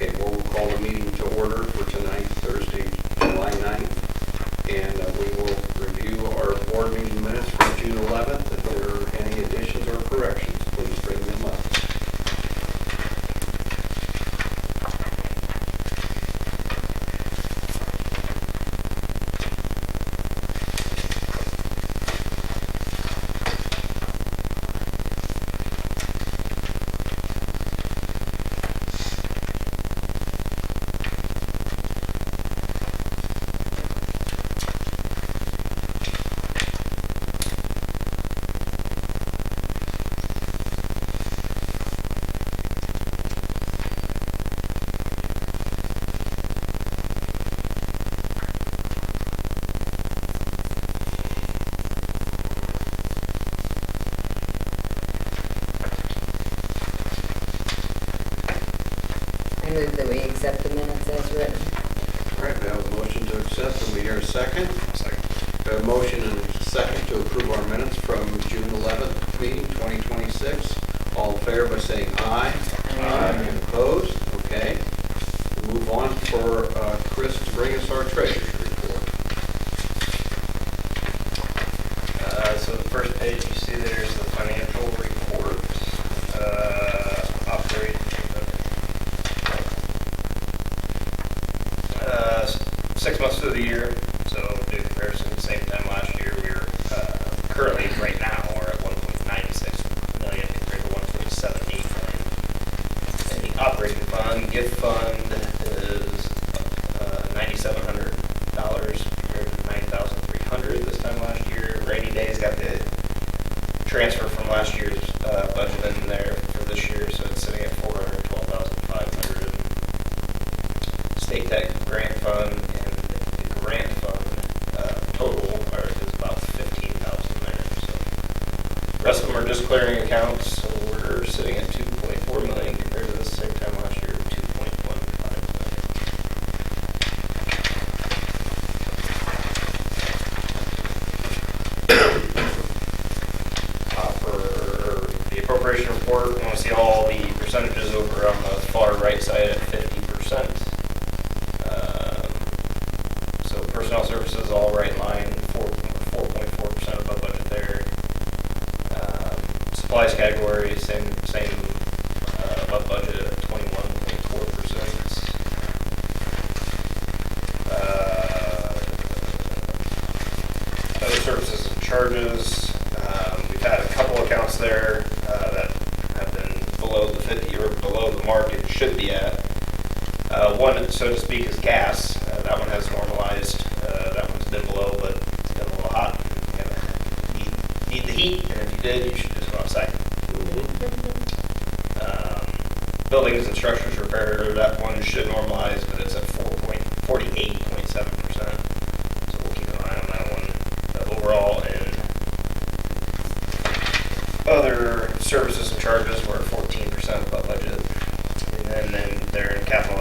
Okay, well, we'll call the meeting to order for tonight, Thursday, July 9th. And we will review our board meeting minutes from June 11th. If there are any additions or corrections, please bring them up. I move that we accept the minutes as written. All right, we have a motion to accept, and we hear a second. Second. We have a motion and a second to approve our minutes from June 11th meeting, 2026. All in favor by saying aye. Aye. And opposed? Okay. We'll move on for Chris to bring us our treasurer's report. So the first page you see there's the financial report. Operate. 6 months through the year, so do comparison same time last year. We were currently right now we're at 1.96 million compared to 1.78 million. And the operating fund, gift fund is $9,700 compared to $9,300 this time last year. Rainy days got the transfer from last year's budget in there for this year, so it's sitting at $412,500. State tax grant fund and the grant fund total is about $15,000 there. So the rest of them are just clearing accounts. So we're sitting at $2.4 million compared to the same time last year, $2.15 million. For the appropriation report, we want to see all the percentages over on the far right side at 50%. So personnel services all right in line, 4.4% above budget there. Supplies category, same above budget at 21.4%. Other services and charges, we've had a couple accounts there that have been below the 50 or below the mark it should be at. One, so to speak, is gas. That one has normalized. That one's been below, but it's been a little hot. You need the heat, and if you did, you should just go outside. Buildings and structures repair, that one should normalize, but it's at 48.7%. So we'll keep an eye on that one. Overall, in other services and charges, we're at 14% above budget. And then there in capital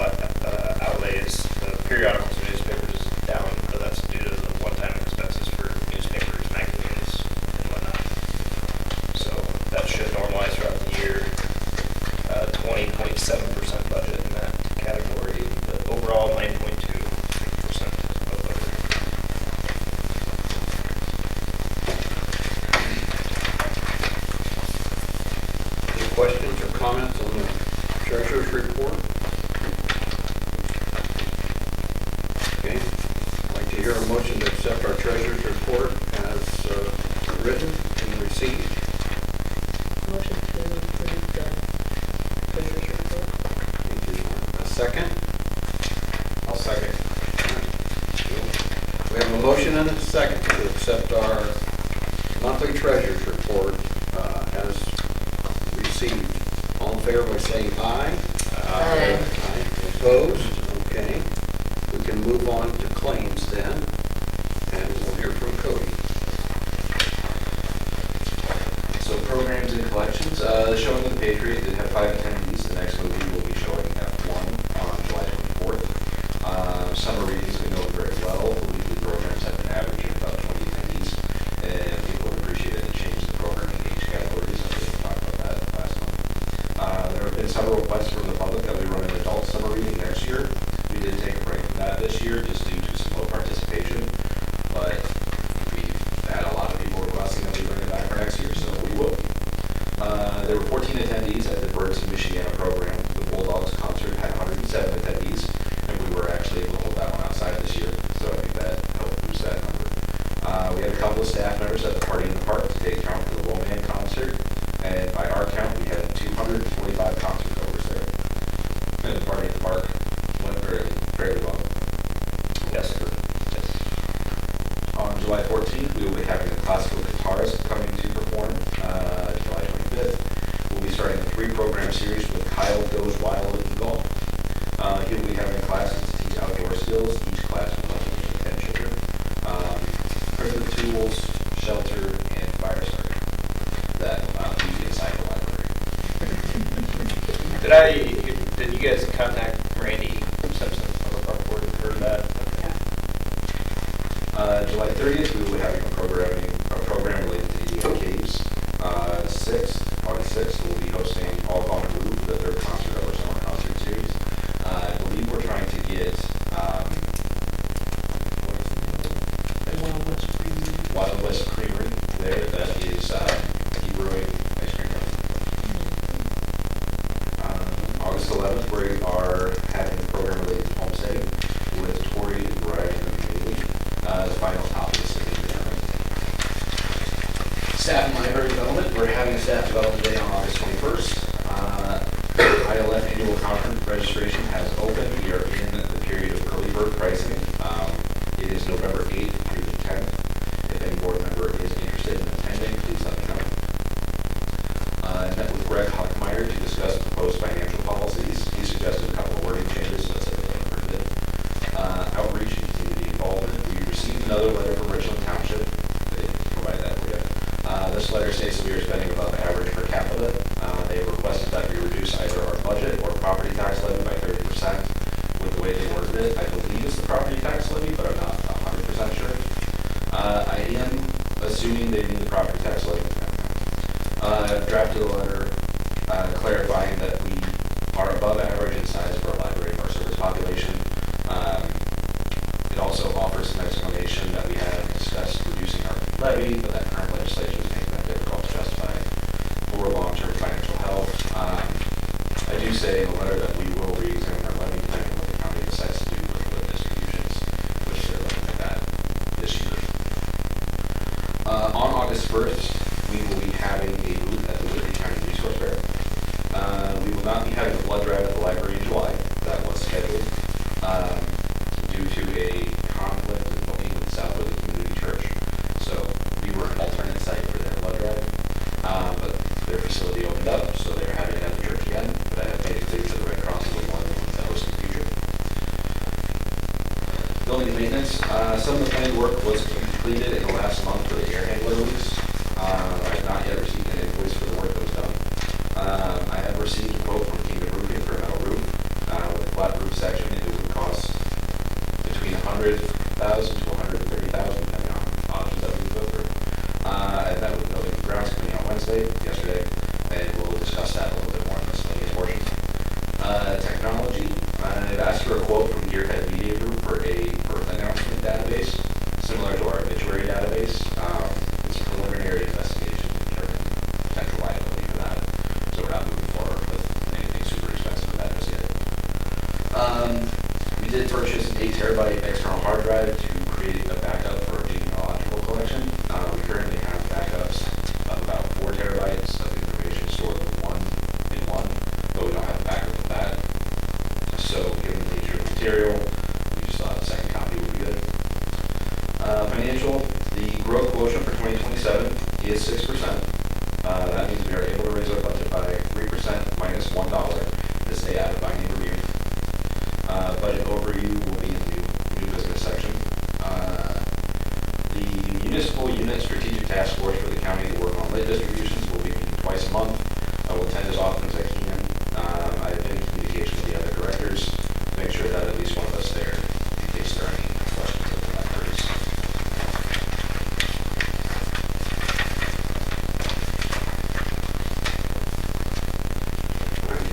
outlays, the periodicals and newspapers is down, but that's due to the one-time expenses for newspapers, magazines, and whatnot. So that should normalize throughout the year. 20.7% budget in that category, but overall 9.2% above budget. Any questions or comments on the treasurer's report? Okay. I'd like to hear a motion to accept our treasurer's report as written and received. Motion to approve the treasurer's report. Thank you. A second? I'll second. We have a motion and a second to accept our monthly treasurer's report as received. All in favor by saying aye. Aye. Aye. Opposed? Okay. We can move on to claims then, and we'll hear from Cody. So programs and collections, showing the Patriot did have 5 attendees. The next movie will be showing at 1 on July 24th. Summer readings we know very well. The weekly programs have been averaging about 20 attendees, and people appreciate it and change the programming age categories. I think we talked about that last month. There have been several requests from the public that we run into 14th, we will be having a classical guitarist coming to perform. July 25th, we'll be starting a 3-program series with Kyle Goes Wild in Golf. He will be having classes to teach outdoor skills. Each class will have 10 children. Primitive tools, shelter, and fire starter. That will be inside the library. Did you guys contact Randy Simpson on the park board for that? July 30th, we will be having a program related to Indian Caves. August 6th, we'll be hosting All Gone Blue, the 3rd concert of our summer concert series. I believe we're trying to get Wild West Creamery there. That is Key Brewing ice cream company. August 11th, we are having a program related to homesteading with Tori and Brian and Haley. The final topic is staff and library development. We're having a staff development day on August 21st. ILF annual conference registration has opened. We are in the period of early bird pricing. It is November 8th through the 10th. If any board member is interested in attending, please let me know. I met with Greg Huckmeyer to discuss proposed financial policies. He suggested a couple of wording changes, so that's everything for today. Outreach and community involvement. We received another letter from Richland Township. They provide that for you. This letter states that we are spending above average per capita. They have requested that we reduce either our budget or property tax levy by 30% with the way they worded it. I believe it's the property tax levy, but I'm not 100% sure. I am assuming they mean the property tax levy. I've drafted a letter clarifying that we are above average in size for our library and our service population. It also offers some explanation that we have discussed reducing our levy, but that current legislation is making that difficult to justify for long-term financial health. I do say in the letter that we will re-examine our levy depending on what the county decides to do with the distributions, which they're looking at that this year. On August 1st, we will be having a booth at the Whitley County Resource Fair. We will not be having a blood drive at the library in July. That was scheduled due to a conflict in booking with South Whitley Community Church. So we were an alternate site for their blood drive, but their facility opened up, so they're having it at the church again. But I have made it clear to the Red Cross that we want to host in the future. Building and maintenance. Some of the planned work was completed in the last month for the air handler release. I have not yet received an invoice for the work that was done. I have received a quote from Kingdom Roofing for a metal roof. With a flat roof section, it would cost between $100,000 to $130,000, depending on options that we go through. I met with the Building and Grounds Committee on yesterday, and we'll discuss that a little bit more in this later portion. Technology. I've asked for a quote from Gearhead Media Group for a birth announcement database, similar to our obituary database. It's a preliminary investigation to determine potential liability for that, so we're not moving forward with anything super expensive with that just yet. We did purchase an 8 terabyte external hard drive to create a backup for our genealogical collection. We currently have backups of about 4 terabytes of information stored with one, but we don't have a backup of that. So given the nature of the material, we just thought a second copy would be good. Financial, the growth quotient for 2027 is 6%. That means we are able to raise our budget by 3% minus $1 to stay out of binding review. Budget overview will be in the new business section. The municipal unit strategic task force for the county to work on lit distributions will be meeting twice a month. I will attend as often as I can. I've been in communication with the other directors to make sure that at least one of us there in case there are any questions of the libraries.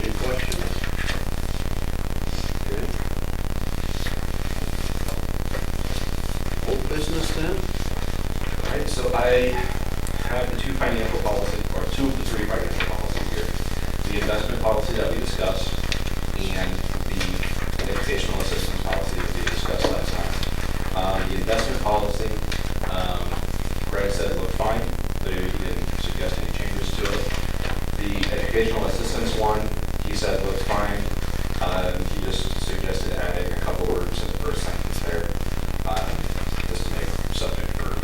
Any questions? Good. Old business then? Alright, so I have the two of the three financial policies here. The investment policy that we discussed and the educational assistance policy that we discussed last time. The investment policy, Greg said looked fine. He didn't suggest any changes to it. The educational assistance one, he said looked fine. He just suggested adding a couple words in the first sentence there, just to make subject verb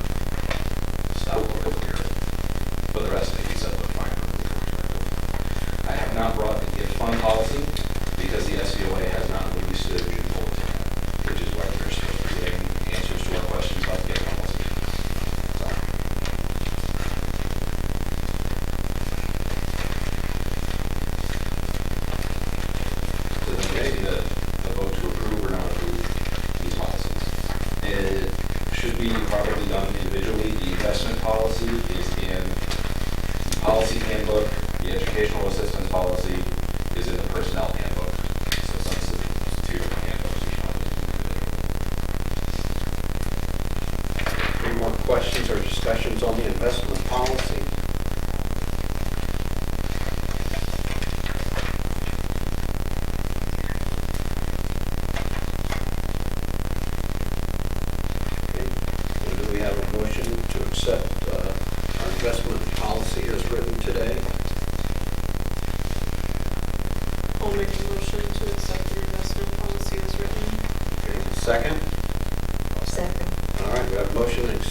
motion and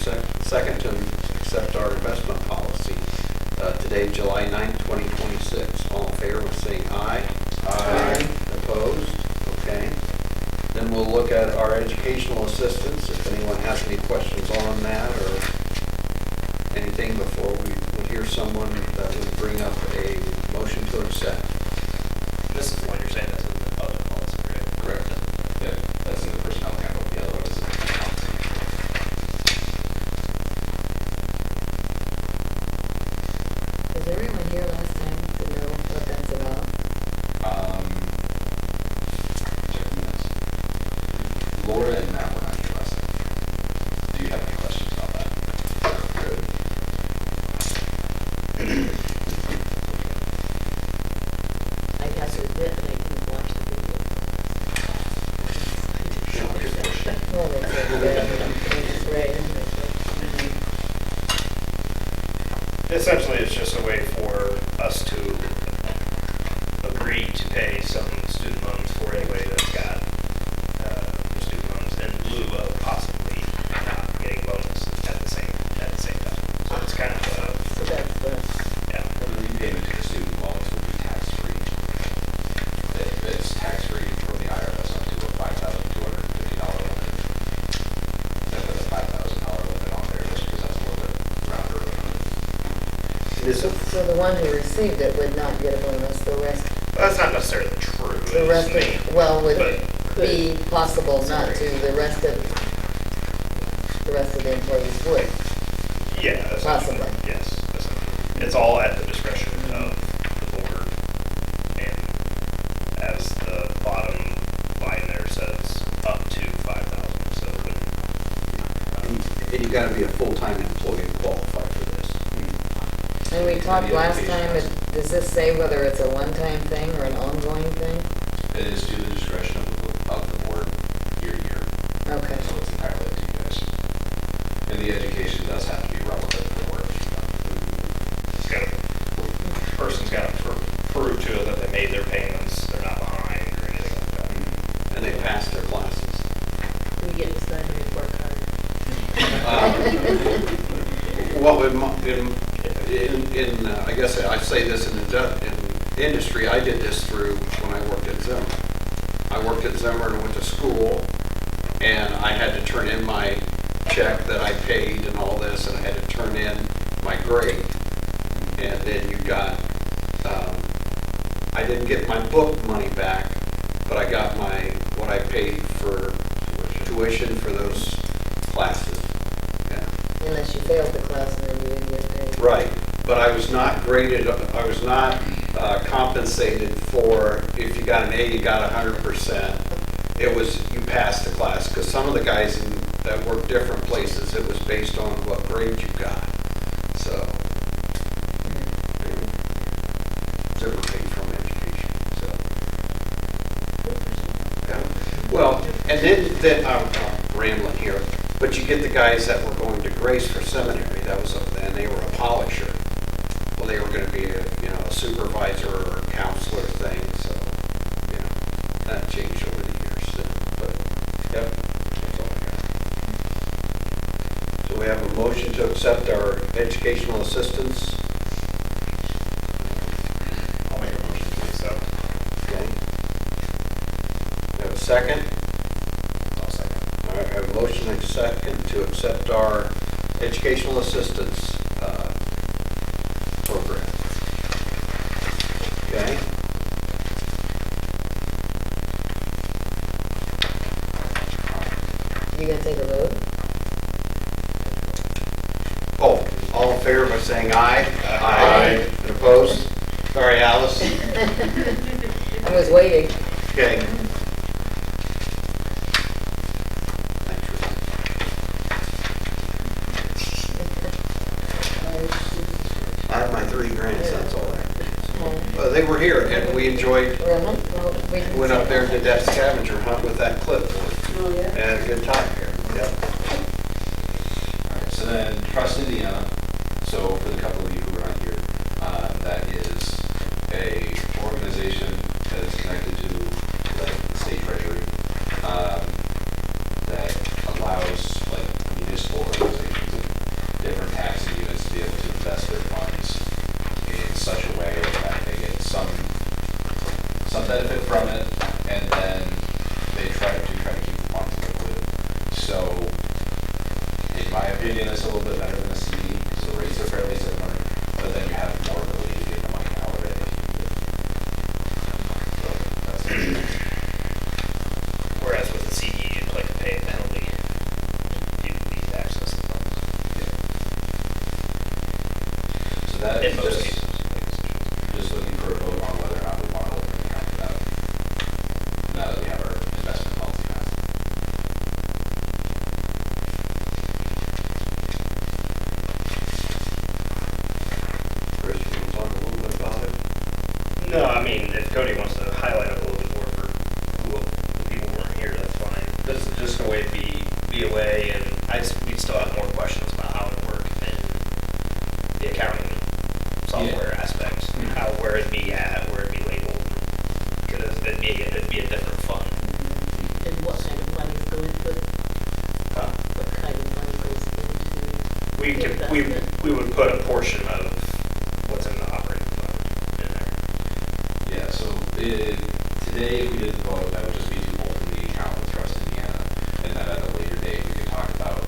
second to accept our investment policy. Today, July 9th, 2026. All in favor of saying aye. Aye. Opposed? Okay. Then we'll look at our educational assistance, if anyone has any questions on that or anything before we would hear someone that would bring up a motion to accept. This is the one you're saying that's in the other policy, right? Correct. Yeah, that's in the personnel handbook. The other one is in the policy. Was everyone here last time to know what that's about? Checking this. Laura and Matt were not here last time. Do you have any questions about that? Good. I have to admit that I didn't watch the video. Well, that's right. Essentially, it's just a way for us to agree to pay some student loans for anybody that's got student loans in lieu of possibly not getting loans at the same time. So it's kind of So that's the, yeah. The repayment to the student loans will be tax-free. It's tax-free from the IRS up to a $5,250 limit. And then a $5,000 limit on there, just because that's a little bit rounder. Is it? so the one who received it would not get a bonus, the rest, That's not necessarily true. the rest It's me, of, well, would but be possible not to, the rest of the employees would. yeah, essentially, Possibly. yes. Essentially. It's all at the discretion of the board, and as the bottom line there says, up to 5,000. So it would, And you gotta be a full-time employee to qualify for this. And we talked The last education time, has- does this say whether it's a one-time thing or an ongoing thing? It is to the discretion of the board year to year. Okay. So it's entirely up to you guys. And the education does have to be relevant to the work you've done. person's got to prove to it that they made their payments, they're not behind or anything like that. And they passed their classes. We get to sign a report card. Well, I guess I say this in industry, I did this through when I worked at Zimmer. I worked at Zimmer and went to school, and I had to turn in my check that I paid and all this, and I had to turn in my grade. And then you got, I didn't get my book money back, but I got what I paid for tuition for those classes. Yeah. Unless you failed the class and then you didn't get paid. Right, but I was not graded, I was not compensated for, if you got an A, you got 100%. It was, you passed the class, because some of the guys that work different places, it was based on what grade you got. So, they were paid from education, so. Yeah. Well, and then I'm rambling here, but you get the guys that were going to Grace for seminary, and they were a polisher. Well, they were going to be a supervisor or counselor thing, so, that changed over the years, so, but, yep, that's all I got. So we have a motion to accept our educational assistance. I'll make a motion to accept. Okay. We have a second? I'll second. All right, I have a motion and a second to accept our educational assistance program. Okay? You gonna take a vote? Oh, all in favor by saying aye? Aye. And opposed? Sorry, Alice. I was waiting. Okay. I have my 3 grandsons all there. They were here, and we enjoyed, Well, we went up there and did that scavenger hunt with that clipboard. Oh, yeah? And had a good time here. Yep. All right, so then Trust Indiana, so for the couple of you who are not here, that is a organization that is connected to the state treasury that allows like municipal I'd be away, and we'd still have more questions about how it would work in the accounting software aspect, where it'd be at, where it'd be labeled, because it'd be a different fund. And what kind of money is going to it? What kind of money goes into? We the could, investment? we would put a portion of what's in the operating fund in there. Yeah, so today, if we did the vote, that would just be to open the account with Trust Indiana, and then at a later date, we could talk about,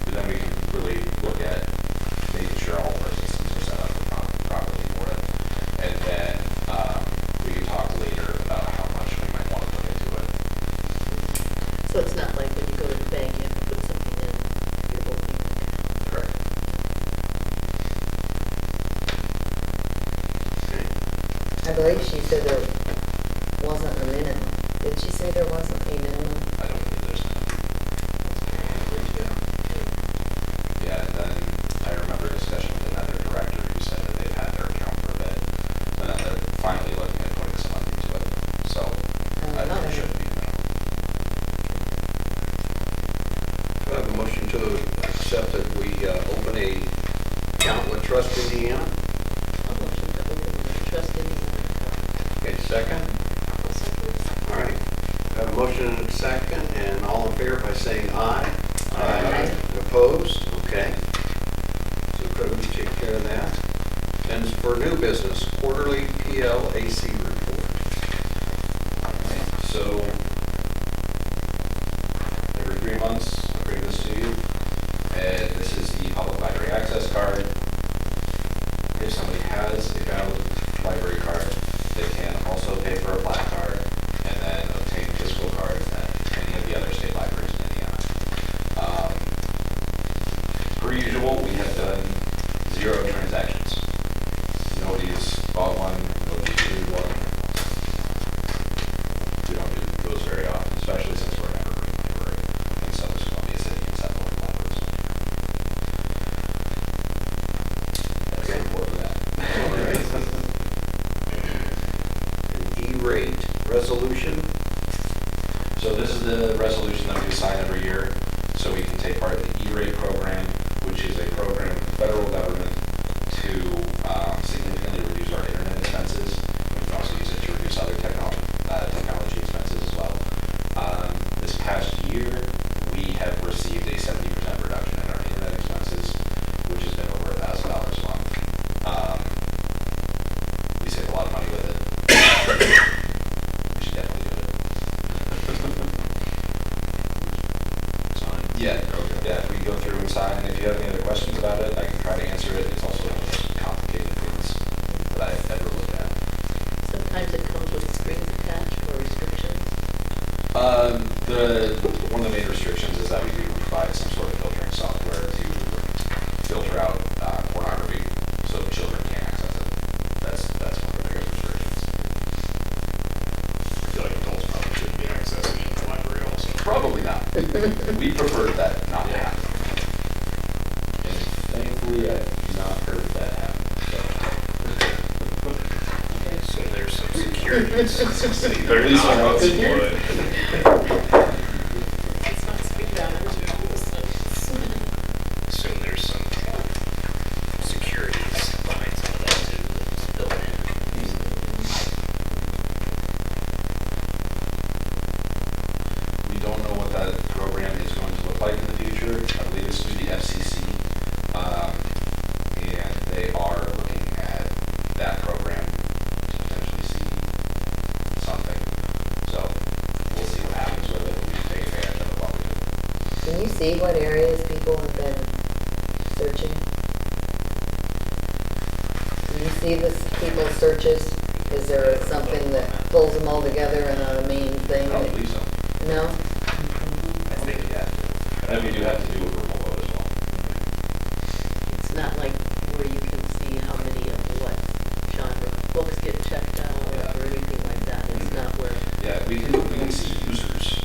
but then we can really look at making sure all of our systems are set up properly for it. And then we can talk later about how much we might want to put into it. So it's not like when you go to the bank, you have to put something in your opening account. Correct. I believe she said there wasn't a minimum. Did she say there wasn't a minimum? I don't believe there's Yeah, and then I remember a discussion with another director who said that they've had their account for a bit, and then they're finally looking at putting some money into it. So I think there should be no. Do I have a motion to accept that we open a account with Trust Indiana? I'll motion to open the trust in the account. Okay, second? All right. I have a motion and a second, and all in favor by saying aye. Aye. Opposed? Okay. So could we take care of that? And for new business, quarterly PLAC report. So every 3 months, I bring this to you, and this is the public library access card. If somebody has a valid library card, they can also pay for a black card and then obtain physical cards at any of the other state libraries in Indiana. Per usual, we have done 0 transactions. Nobody's bought one, nobody's used one. We don't do those very often, especially since we're an evergreen library in Southern Columbia City and South Oak libraries. That's the report for that. All right. An E-rate resolution. So this is the resolution that we sign every year, so we can take part in the E-rate program, which is a program of the federal government to significantly reduce our internet expenses. We can also use it to reduce other technology expenses as well. This past year, we have received a 70% reduction in our internet expenses, which has been over $1,000 a month. We save a lot of money with it. We should definitely do it. Yeah, if we go through and sign, if you have any other questions about it, I can try to answer it. It's also one of the most complicated things that I've ever looked at. Sometimes it comes with strings attached or restrictions. One of the main restrictions is that we do provide some sort of filtering software to filter out pornography so children can't access it. That's one of the biggest restrictions. I feel like adults probably shouldn't be accessing it in the library also. Probably not. We prefer that not to happen. And thankfully, I do not heard that happen. So there's some securities. At least when I was in here. Let's not speak down into Assume there's some securities behind some of that too, that's built in. We don't know what that program is going to look like in the future. I believe it's through the FCC, and they are looking at that program to potentially see something. So we'll see what happens with it. We can take advantage of it while we do it. Can you see what areas people have been searching? Can you see this, people's searches? Is there something that pulls them all together and on a main thing? I don't believe so. No? I think we have to. And then we do have to do a verbal vote as well. It's not like where you can see how many of what genre books get checked out or anything like that. It's not where. Yeah, we can see users,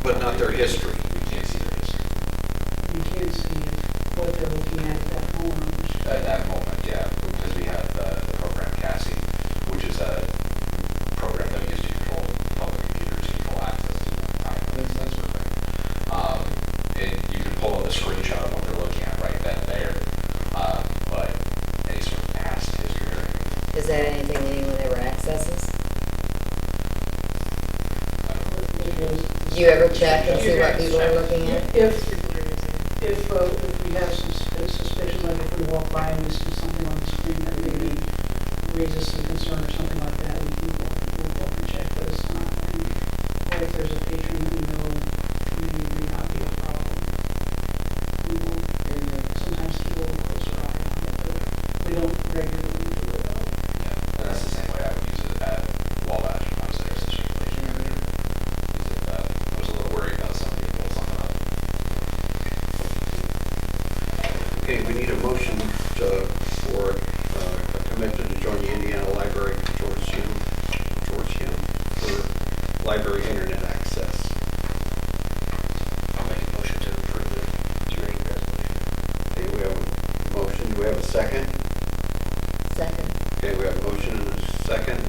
But not their history. we can't see their history. You can't see what they're looking at that moment. At that moment, yeah, because we have the program Cassie, which is a program that we use to control public computers, control access to them, things, that sort of is. Do you ever check and see what You people are check. looking at? If we have some suspicion, like if we walk by and we see something on the screen that maybe raises some concern or something like that, we'll go and check those. Or if there's a patron that we know may not be a problem, we will sometimes keep a little closer eye on it, but we don't regularly do it though. Yeah, and that's the same way I would use it at Wabash when I was there as the circulation manager. Because if I was a little worried about somebody pulled something up. Okay, we need a motion for a commitment to join the Indiana Library Consortium for library internet access. I'll make a motion to approve the joining resolution. Okay, we have a motion. Do we have a second? Second. Okay, we have a motion and a second to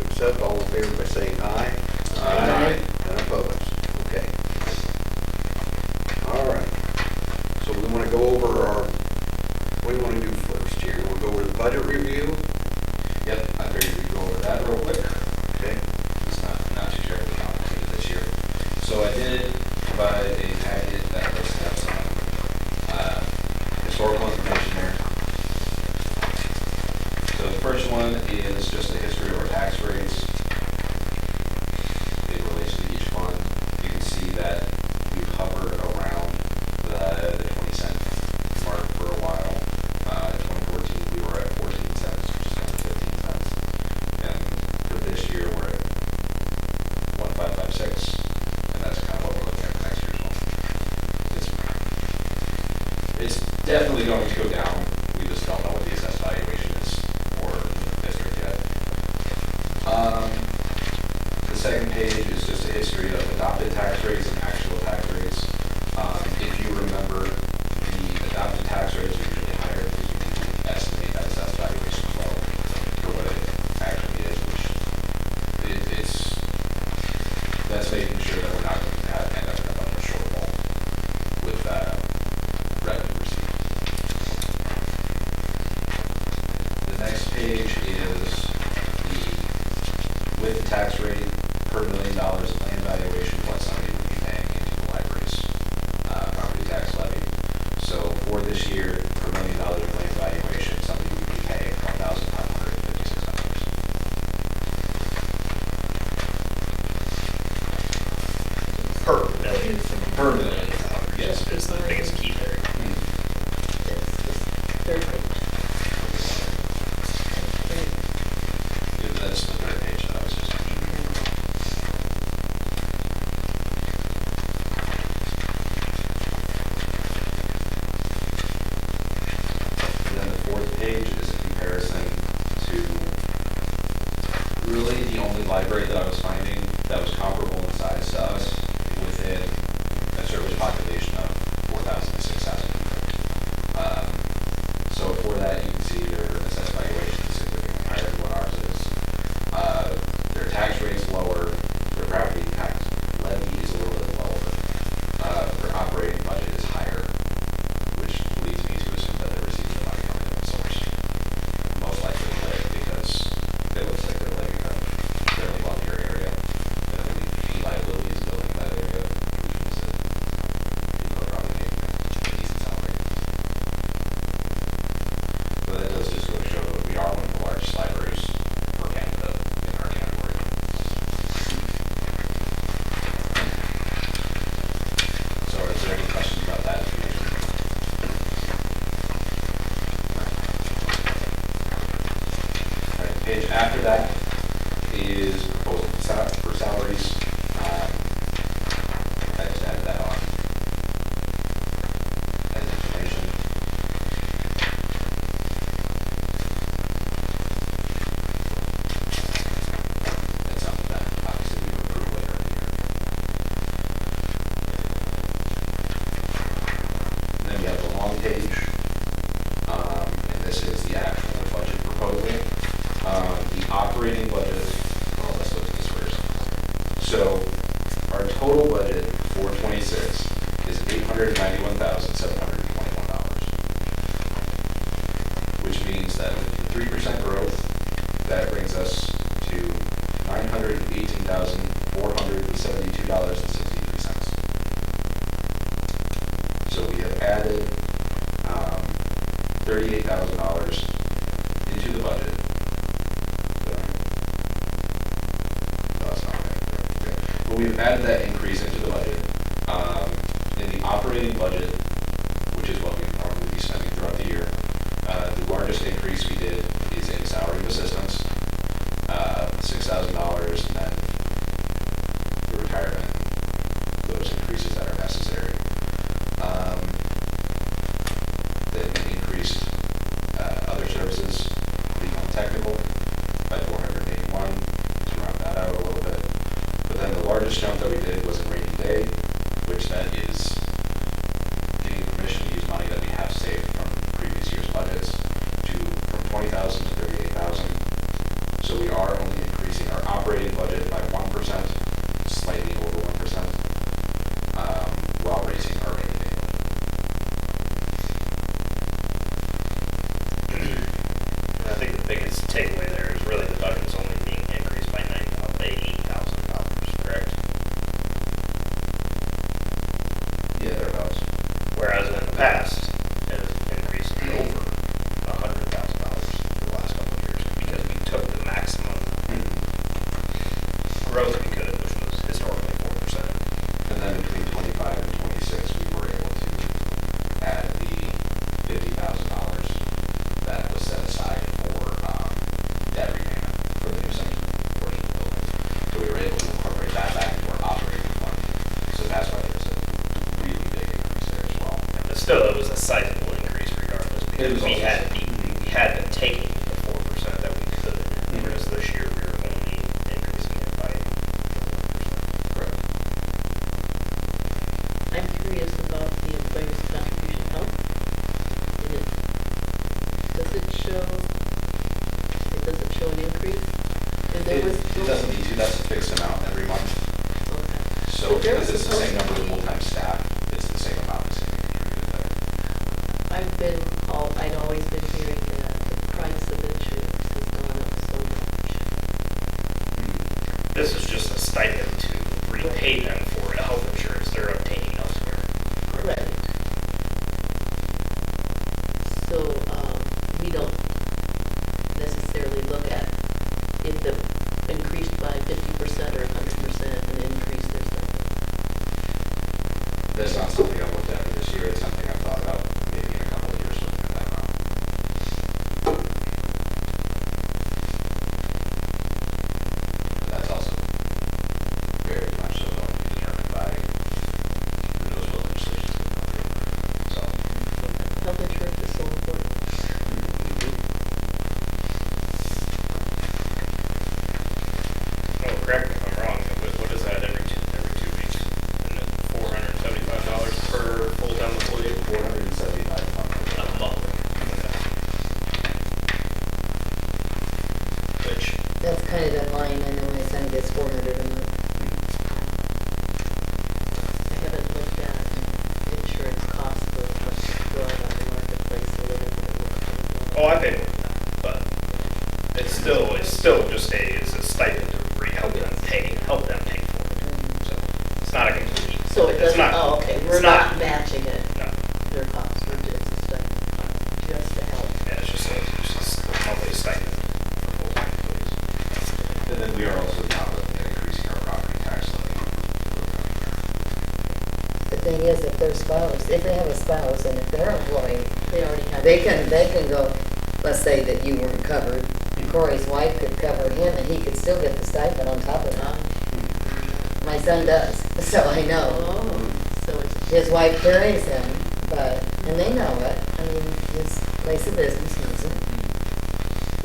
accept. All in favor by saying aye. Aye. And opposed. Okay. All right. So we want to go over what do you want to do first here? We'll go over the budget review. Yep, I figured we'd go over that real quick. Okay. It's not too terribly complicated this year. So I did provide a packet that lists out some historical information there. So the first one is just a history of our tax rates. It relates to each fund. You can see that we've hovered around the 20 cent mark for a while. 2014 we were at 14 cents, which is under 15 cents. And for this year we're at 1556, and that's kind of what we're looking at for next year's one. It's definitely going to go down. We just don't know what the assessed valuation is for the district yet. The second page is just a history of adopted tax rates and actual tax rates. If you remember, the adopted tax rates are usually higher because you can estimate that assessed valuation as well for what it actually is, which that's making sure that we're not going to end up in a bunch of shortfall with revenue received. The next page is with the tax rate per $1 million of land valuation, what somebody would be paying into the library's property tax levy. So for this year, per $1 million of land valuation, somebody would be paying $1,556. Per million. Per million, yes. Is the biggest key there. Third page. Yeah, that's the third page that I was just mentioning. And then the fourth page is a comparison to really the only library that I was finding that was comparable in size to us within a service population of 4,000 to 6,000 people. So for that, you can see their assessed valuation is significantly higher than what ours is. Their tax rate's lower, their property tax levy is a little bit lower. Their operating budget is higher, which leads me to assume that they're receiving the money from a different source. Most likely because it looks like they're living in a fairly wealthier area. And I believe the liability is building in that area, which means that people are probably making a decent salary. But that does just go to show that we are one of the largest libraries per capita in our category. So is there any questions about that information? All right, the page after that is proposal for salaries. I just added that on as information. That's something that obviously we would approve later in the year. And then we have the long page, and this is the actual budget proposal. The operating budget, well, let's look at this first. So our total budget for 26 is $891,721, which means that with the 3% growth, that brings us to $918,472.30 added $38,000 into the budget. No, that's not right. Okay. But we've added that increase into the budget. In the operating budget, which is what we normally be spending throughout the year, the largest increase we did is in salary of assistants, $6,000, and then the retirement, those increases that are necessary. Then we increased other services, legal and technical, by 481 to round that out a little bit. But then the largest jump that we did was in rainy day, which that is getting permission to use money that we have saved from previous year's budgets from 20,000 to 38,000. So we are only increasing our operating budget by 1%, slightly over 1%, while raising our rainy day budget. And I think the biggest takeaway there is really the budget is only being increased by $8,000, correct? Yeah, thereabouts. Whereas in the past, it has increased over $100,000 for the last couple of years because we took the maximum growth we could, which was historically 4%. And then between 25 and 26, we were able to add the $50,000 that was set aside for debt repayment for the new section portion of the building. So we were able to incorporate that back into our operating fund. So that's why there's a really big increase there as well. But still, it was a sizable increase regardless because we had been taking the 4% that we could, whereas this year we were only increasing it by 1%. Correct. I'm curious about the employer's contribution health. And does it show an increase? And there was. It doesn't need to, that's a fixed amount every month. Okay. So But there because was it's the same supposed- number of full-time staff, it's the same amount that's getting contributed there. I'd always been hearing that the price of insurance has gone up so much. This is just a stipend to repay them for the health insurance they're obtaining elsewhere. Right. So, we don't necessarily look at if the increased by 50% or 100% an increase or something. That's not something I've looked at for this year, it's something I've thought about maybe in a couple of years looking at that now. That's also very much so going to be determined by who knows what legislation is going to come through. So, Health insurance is so important. Oh, correct me if I'm wrong, but what is that every 2 weeks? Isn't it $475 per full-time employee? 475 A month. Which, That's kind of in line, I know my son gets 400 a month. I haven't looked at insurance costs for what's going on in the marketplace or whatever. oh, I pay more than that, but it's still just it's a stipend to help them pay for it. So it's not a complete. So it it's doesn't, not- oh, okay, it's we're not matching it, No, their costs, we're just to help. yeah, it's just a monthly stipend for full-time employees. And then we are also now looking at increasing our property tax levy for the coming year. The thing is, if their spouse, if they have a spouse and if they're employed, They already have. they can go, let's say that you weren't covered, Corey's wife could cover him and he could still get the stipend on top of that. My son does, so I know. Oh, so it's, His wife carries him, and they know it, I mean, his place of business knows it.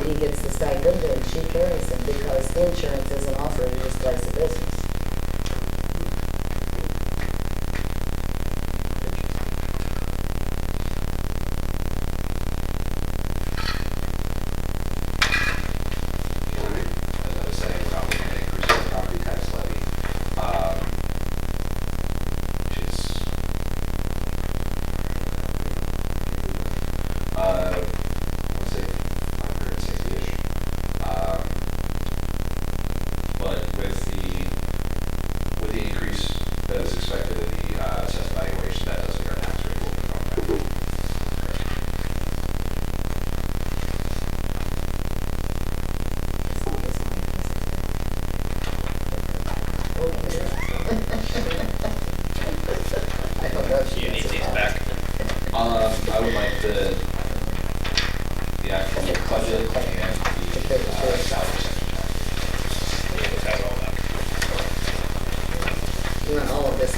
He gets the stipend and she carries him because insurance isn't offered in his place of business. As I was saying, we're not looking at increasing the property tax levy, which is, let's say 560-ish. But with the increase that is expected in the assessed valuation, that does mean our tax rate will be going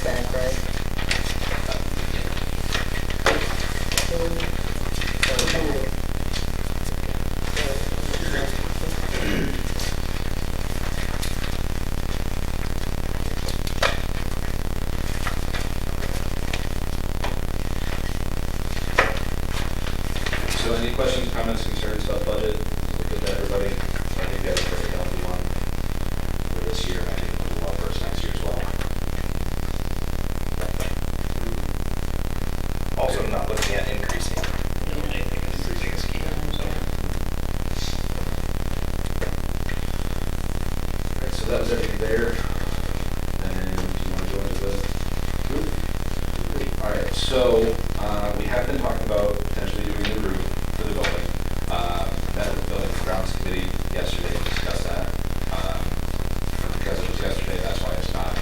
back, right? So any questions, comments, concerns about budget? Look good to everybody. I think that's a very healthy one for this year, and I think it'll do well for us next year as well. Also not looking at increasing, anything is the biggest key, so. Alright, so that was everything there. And do you want to go into the group? Alright, so we have been talking about potentially doing a new roof for the building. Met with the Building and Grounds Committee yesterday to discuss that. Because it was yesterday, that's why it's not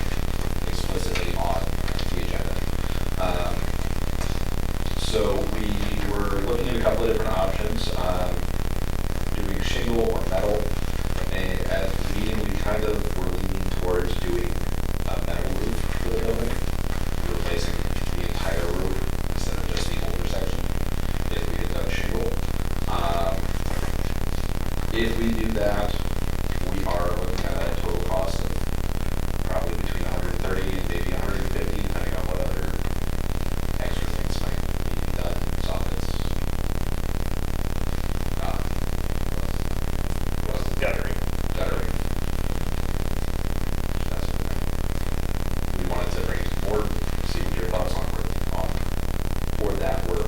explicitly on the agenda. So we were looking at a couple of different options, doing shingle or metal. And at the meeting, we kind of were leaning towards doing a metal roof for the building, replacing the entire roof instead of just the older section, if we had done shingle. If we do that, we are looking at a total cost of probably between 130 and maybe 150, depending on what other extra things might be done, soffits. Guttering. Guttering. That's what we wanted to bring it to board, see what your thoughts on for that work.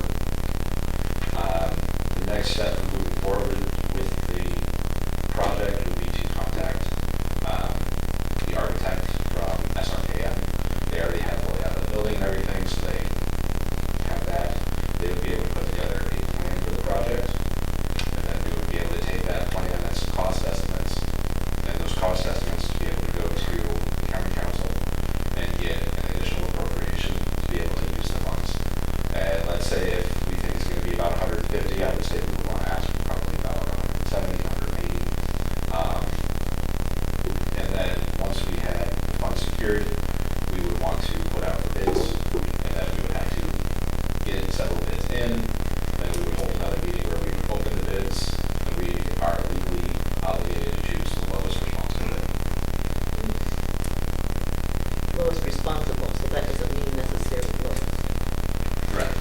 The next step in moving forward with the project would be to contact the architect from SRKM. They already have the layout of the building and everything, so they have that. They would be able to put together a plan for the project, and then we would be able to take that plan and some cost estimates, and those cost estimates to be able to go to the county council and get an additional appropriation to be able to use the funds. And let's say if we think it's going to be about 150, I would say we would want to ask for probably about 170, 180. And then once we had the funds secured, we would want to put out the bids, and then we would have to get several bids in. Then we would hold another meeting where we would open the bids, and we are legally obligated to choose the lowest responsible bid. Lowest responsible, so that doesn't mean necessarily lowest. Correct.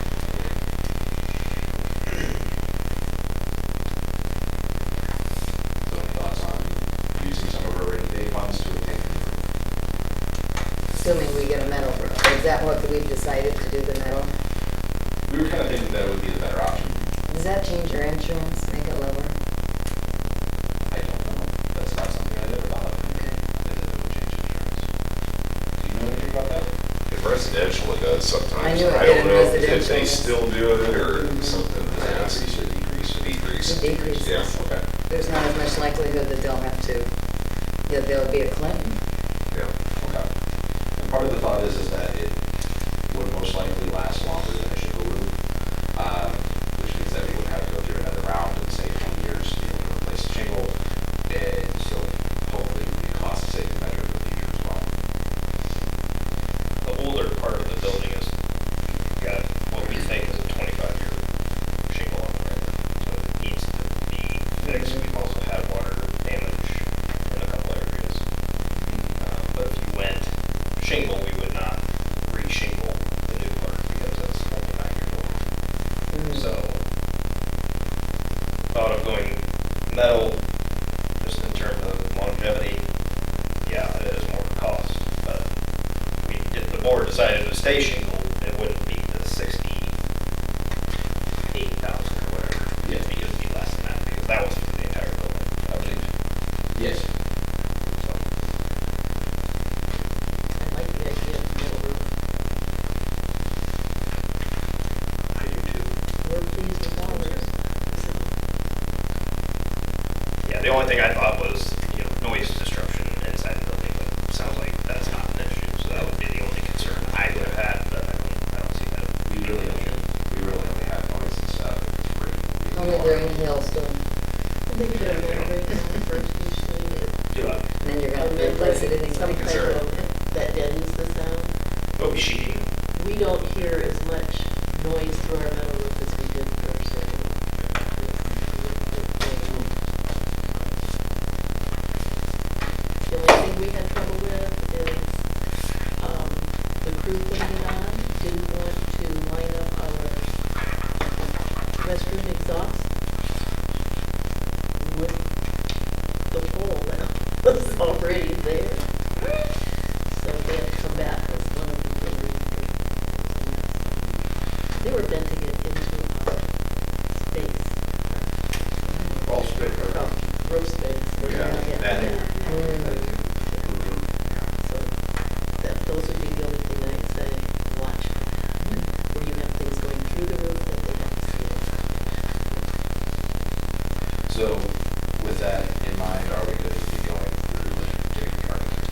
So any thoughts on using some of our rainy day funds to obtain? Assuming we get a metal roof. Is that what we've decided to do, the metal? We were kind of thinking that would be the better option. Does that change your insurance, make it lower? I don't know. That's not something I ever thought of. Okay. That it would change insurance. Do you know anything about that? In residential, it does sometimes. I knew it I did don't in know if residential, they yes. still do it or something. Increase or decrease? Decrease. It decreases. Yeah. Okay. There's not as much likelihood that they'll have to, that there'll be a claim. Yeah. Okay. And part of the thought is that it would most likely last longer than a shingle roof, which means that we would have to go through another round and say 20 years to be able to replace the shingle, and so hopefully it would be a cost-saving measure for the future as well. The older part of the building is, got what we think is a 25-year shingle on it. So it needs to be fixed. We've also had water damage in a couple areas. But if you went shingle, we would not re-shingle the new part because that's only 9 years old. So, thought of going metal, just in terms of longevity, yeah, it is more cost, but if the board decided to stay shingle, it wouldn't be the 68,000 or whatever. Yeah. It would be less than that, because that was for the entire building, I believe. Yes. So, I like the idea of metal roof. I do too. We're pleased with ours. yeah, the only thing I thought was, noise disruption inside the building, but it sounds like that's not an issue, so that would be the only concern I would have had, but We'll be sheeting. We don't hear as much noise through our metal roof as we did for our city. The only thing we had trouble with is, the crew putting it on didn't want to line up our restroom exhaust with the pole that was already there. So they had to come back as one of the deliveries. They were venting it into space. All straight, right? Roof space. That. So those would be the only thing I'd say, watch for that. Where you have things going through the roof that they have to see. So with that in mind, are we good to keep going through and getting the architect?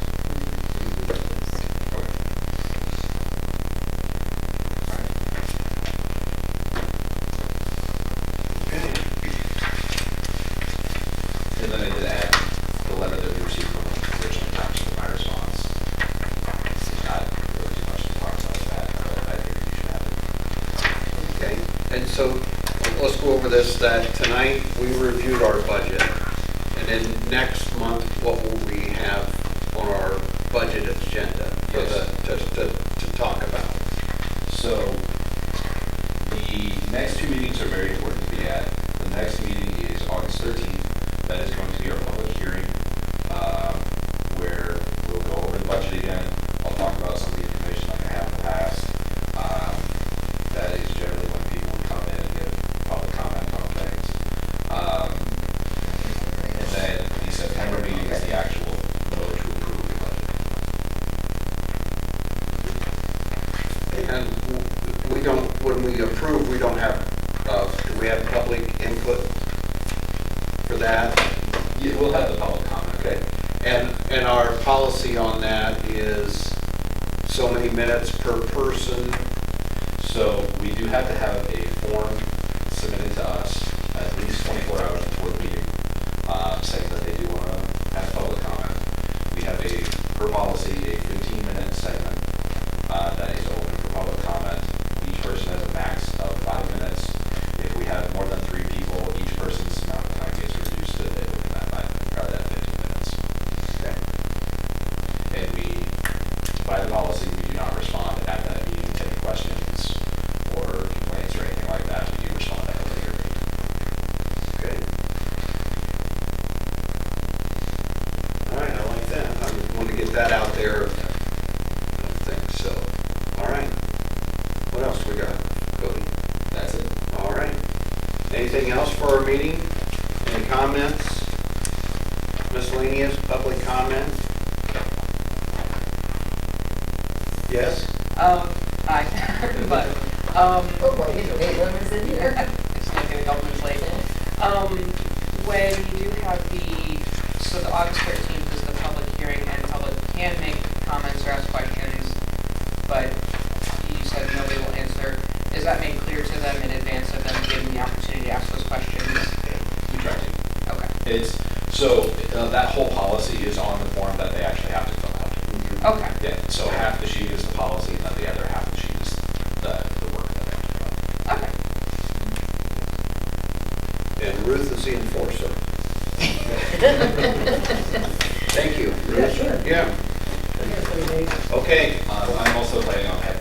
Okay. And then I did add the letter that we received from them originally, attached to my response. Not really too much to talk about that, but I think we should have it. Okay, and so let's go over this, that tonight we reviewed our budget. And then next month, what will we have on our budget agenda for to talk about? So, the next two meetings are very important to be at. The next meeting is August 13th. That is going to be our public hearing, where we'll go over the budget again. I'll talk about some of the information like I have in the past. That is generally when people will come in and give public comment on things. And then the September meeting is the actual vote to approve the budget. And we don't, when we approve, we don't have, do we have public input for that? Yeah, we'll have the public comment. Okay, and our policy on that is so many minutes per person. So we do have to have a form submitted to us at least 24 hours before the meeting, saying that they do want to have public comment. We have per policy, a 15-minute segment that is open for public comment. Each person has a max of 5 minutes. If we have more than 3 people, each person's amount of time gets reduced to within that 15 minutes. Okay. And by the policy, we do not respond at that meeting to any questions or complaints or anything like that. We do respond at a later date. Okay. All right, I like that. I want to get that out there. I think so. All right. What else we got, Cody? That's it. All right. Anything else for our meeting? Any comments? Miscellaneous public comment? Yes? Hi, but, Oh, boy, you don't need lemons in here. it's not gonna help much later. When you do have so the August 13th is the public hearing, and public can make comments or ask questions, but you said nobody will answer. Is that made clear to them in advance of them getting the opportunity to ask those questions? We try to. Okay. That whole policy is on the form that they actually have to fill out. Okay. Yeah, so half the sheet is the policy, and then the other half of the sheet is the work that they have to fill out. Okay. And Ruth is the enforcer. Thank you, Ruth. Yeah, sure. Yeah. I guess we may Okay. I'm also planning on having